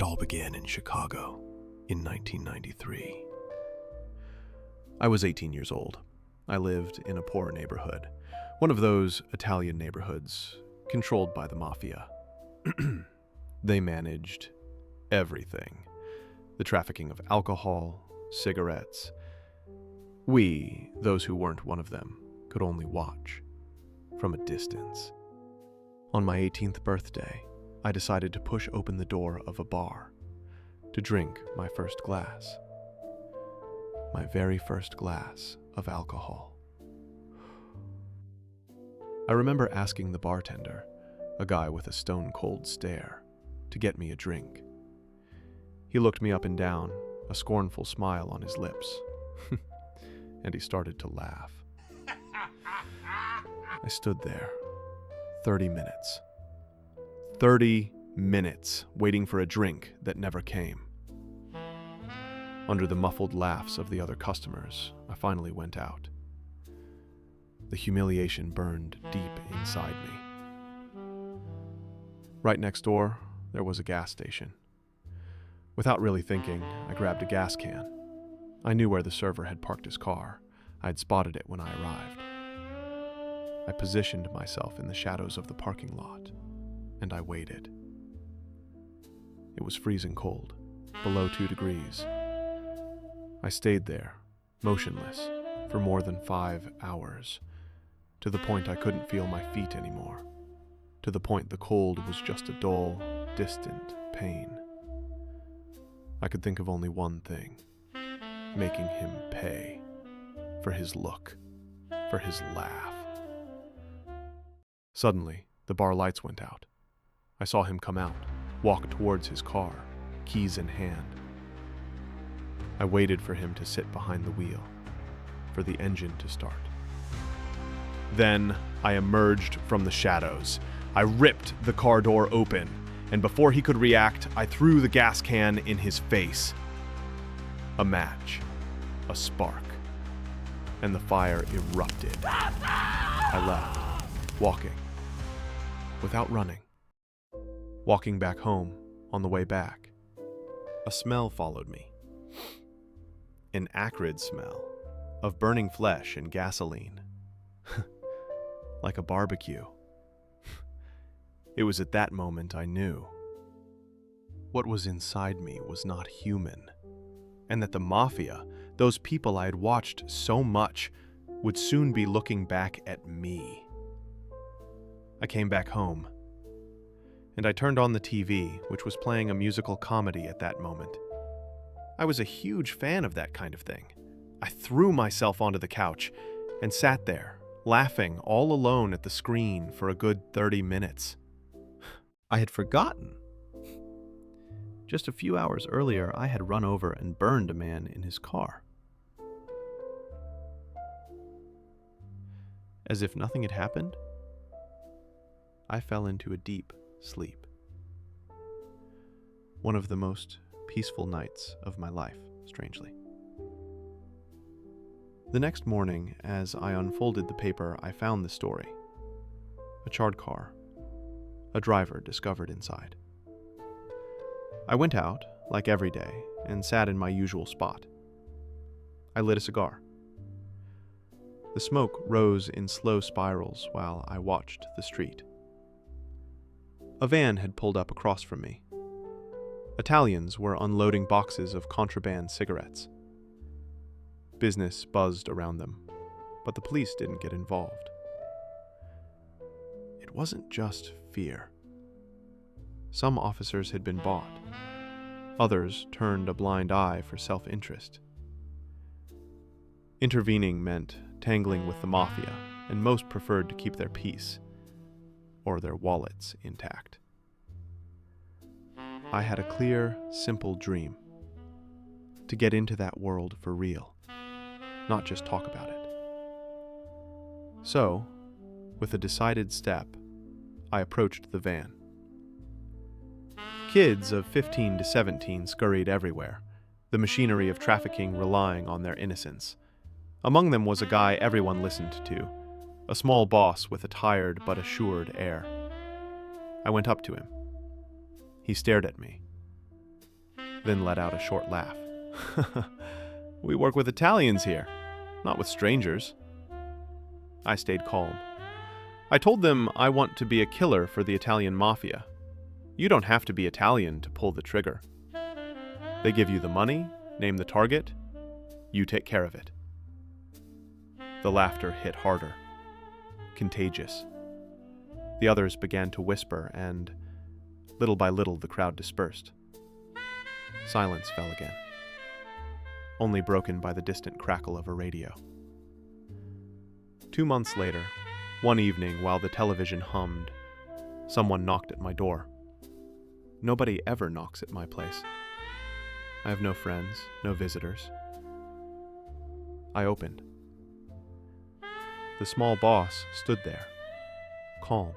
all began in Chicago in 1993. I was 18 years old. I lived in a poor neighborhood, one of those Italian neighborhoods controlled by the Mafia. They managed everything: the trafficking of alcohol, cigarettes. We, those who weren't one of them, could only watch from a distance. On my 18th birthday, I decided to push open the door of a bar to drink my first glass. My very first glass of alcohol. I remember asking the bartender, a guy with a stone-cold stare, to get me a drink. He looked me up and down, a scornful smile on his lips, and he started to laugh. I stood there, 30 minutes. 30 minutes waiting for a drink that never came. Under the muffled laughs of the other customers, I finally went out. The humiliation burned deep inside me. Right next door, there was a gas station. Without really thinking, I grabbed a gas can. I knew where the server had parked his car. I had spotted it when I arrived. I positioned myself in the shadows of the parking lot, and I waited. It was freezing cold, below 2 degrees. I stayed there, motionless, for more than 5 hours, to the point I couldn't feel my feet anymore, to the point the cold was just a dull, distant pain. I could think of only one thing: making him pay for his look, for his laugh. Suddenly, the bar lights went out. I saw him come out, walk towards his car, keys in hand. I waited for him to sit behind the wheel, for the engine to start. Then I emerged from the shadows. I ripped the car door open, and before he could react, I threw the gas can in his face. A match, a spark, and the fire erupted. I left, walking, without running. Walking back home, on the way back, a smell followed me. An acrid smell of burning flesh and gasoline. Like a barbecue. It was at that moment I knew what was inside me was not human, and that the Mafia, those people I had watched so much, would soon be looking back at me. I came back home, and I turned on the TV, which was playing a musical comedy at that moment. I was a huge fan of that kind of thing. I threw myself onto the couch and sat there, laughing all alone at the screen for a good 30 minutes. I had forgotten. Just a few hours earlier, I had run over and burned a man in his car. As if nothing had happened, I fell into a deep sleep. One of the most peaceful nights of my life, strangely. The next morning, as I unfolded the paper, I found the story. A charred car. A driver discovered inside. I went out, like every day, and sat in my usual spot. I lit a cigar. The smoke rose in slow spirals while I watched the street. A van had pulled up across from me. Italians were unloading boxes of contraband cigarettes. Business buzzed around them, but the police didn't get involved. It wasn't just fear. Some officers had been bought. Others turned a blind eye for self-interest. Intervening meant tangling with the Mafia, and most preferred to keep their peace, or their wallets intact. I had a clear, simple dream: to get into that world for real, not just talk about it. So, with a decided step, I approached the van. Kids of 15 to 17 scurried everywhere, the machinery of trafficking relying on their innocence. Among them was a guy everyone listened to, a small boss with a tired but assured air. I went up to him. He stared at me. then let out a short laugh. We work with Italians here, not with strangers. I stayed calm. I told them I want to be a killer for the Italian Mafia. You don't have to be Italian to pull the trigger. They give you the money, name the target, you take care of it. The laughter hit harder, contagious. The others began to whisper, and little by little the crowd dispersed. Silence fell again, only broken by the distant crackle of a radio. 2 months later, one evening while the television hummed, someone knocked at my door. Nobody ever knocks at my place. I have no friends, no visitors. I opened. The small boss stood there, calm,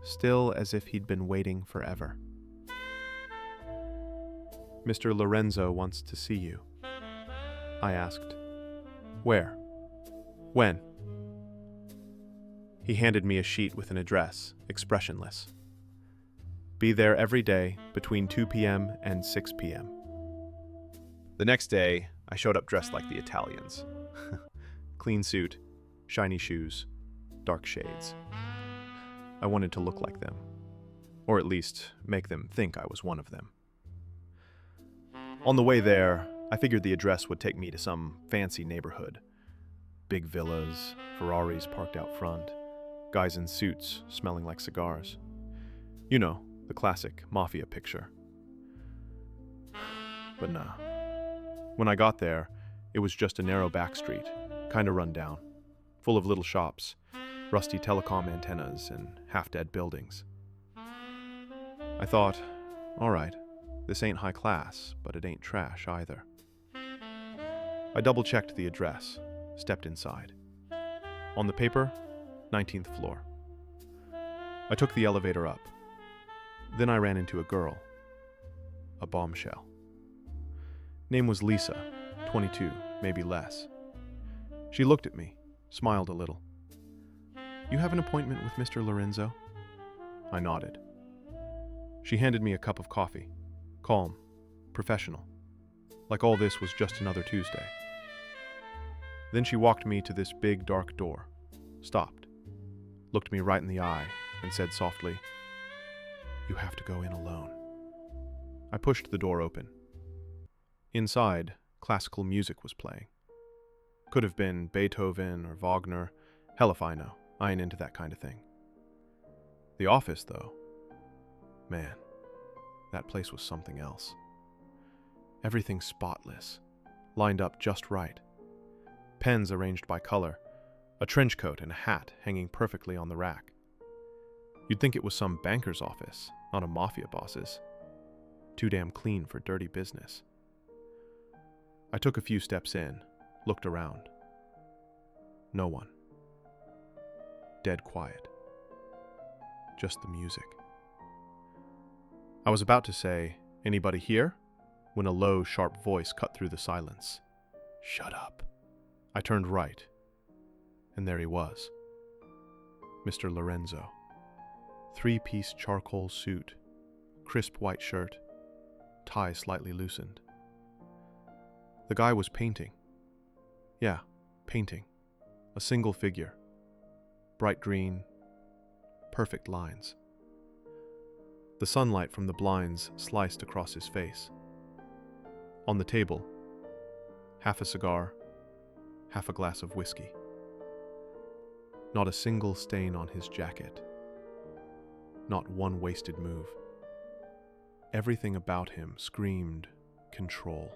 still as if he'd been waiting forever. "Mr. Lorenzo wants to see you," I asked. "Where? When?" He handed me a sheet with an address, expressionless. "Be there every day between 2 p.m. and 6 p.m. The next day, I showed up dressed like the Italians. Clean suit, shiny shoes, dark shades. I wanted to look like them, or at least make them think I was one of them. On the way there, I figured the address would take me to some fancy neighborhood. Big villas, Ferraris parked out front, guys in suits smelling like cigars. You know, the classic Mafia picture. But nah. When I got there, it was just a narrow back street, kinda run down, full of little shops, rusty telecom antennas, and half-dead buildings. I thought, all right, this ain't high class, but it ain't trash either. I double-checked the address, stepped inside. On the paper, 19th floor. I took the elevator up. Then I ran into a girl. A bombshell. Name was Lisa, 22, maybe less. She looked at me, smiled a little. "You have an appointment with Mr. Lorenzo?" I nodded. She handed me a cup of coffee. Calm, professional, like all this was just another Tuesday. Then she walked me to this big dark door, stopped, looked me right in the eye, and said softly, "You have to go in alone." I pushed the door open. Inside, classical music was playing. Could have been Beethoven or Wagner. Hell if I know. I ain't into that kind of thing. The office, though, man, that place was something else. Everything spotless, lined up just right. Pens arranged by color, a trench coat and a hat hanging perfectly on the rack. You'd think it was some banker's office, not a mafia boss's. Too damn clean for dirty business. I took a few steps in, looked around. No one. Dead quiet. Just the music. I was about to say, "Anybody here?" when a low, sharp voice cut through the silence. "Shut up." I turned right, and there he was. Mr. Lorenzo. 3-piece charcoal suit, crisp white shirt, tie slightly loosened. The guy was painting. Yeah, painting. A single figure. Bright green, perfect lines. The sunlight from the blinds sliced across his face. On the table, half a cigar, half a glass of whiskey. Not a single stain on his jacket. Not one wasted move. Everything about him screamed control.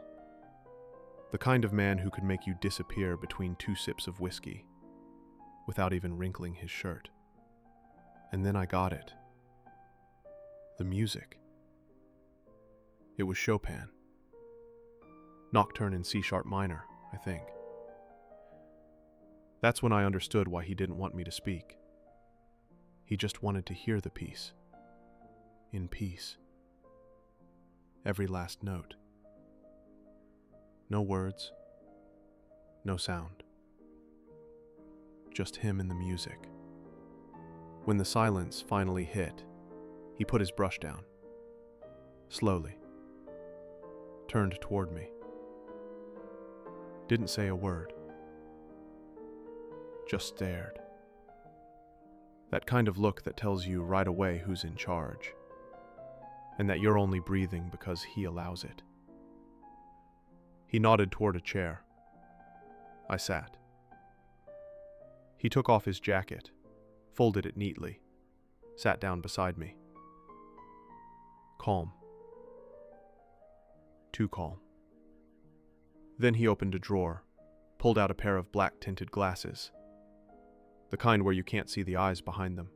The kind of man who could make you disappear between 2 sips of whiskey without even wrinkling his shirt. And then I got it. The music. It was Chopin. Nocturne in C-sharp minor, I think. That's when I understood why he didn't want me to speak. He just wanted to hear the piece. In peace. Every last note. No words. No sound. Just him and the music. When the silence finally hit, he put his brush down. Slowly. turned toward me. Didn't say a word. Just stared. That kind of look that tells you right away who's in charge, and that you're only breathing because he allows it. He nodded toward a chair. I sat. He took off his jacket, folded it neatly, sat down beside me. Calm. Too calm. Then he opened a drawer, pulled out a pair of black-tinted glasses, the kind where you can't see the eyes behind them.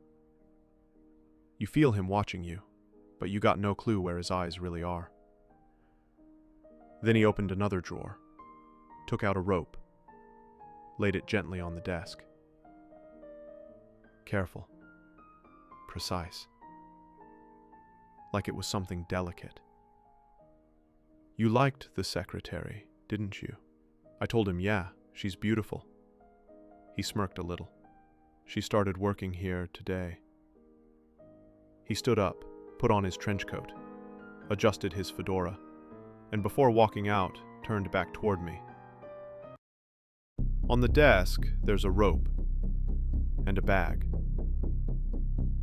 You feel him watching you, but you got no clue where his eyes really are. Then he opened another drawer, took out a rope, laid it gently on the desk. Careful. Precise. Like it was something delicate. You liked the secretary, didn't you? I told him, yeah, she's beautiful. He smirked a little. She started working here today. He stood up, put on his trench coat, adjusted his fedora, and before walking out, turned back toward me. On the desk, there's a rope and a bag.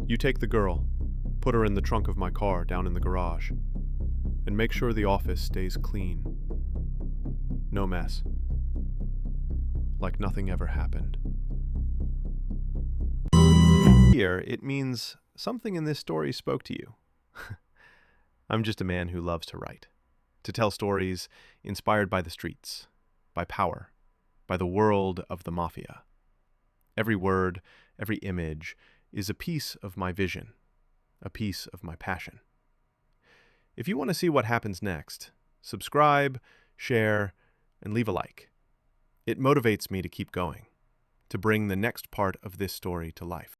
You take the girl, put her in the trunk of my car down in the garage, and make sure the office stays clean. No mess. Like nothing ever happened. Here, it means something in this story spoke to you. I'm just a man who loves to write, to tell stories inspired by the streets, by power, by the world of the Mafia. Every word, every image is a piece of my vision, a piece of my passion. If you want to see what happens next, subscribe, share, and leave a like. It motivates me to keep going, to bring the next part of this story to life.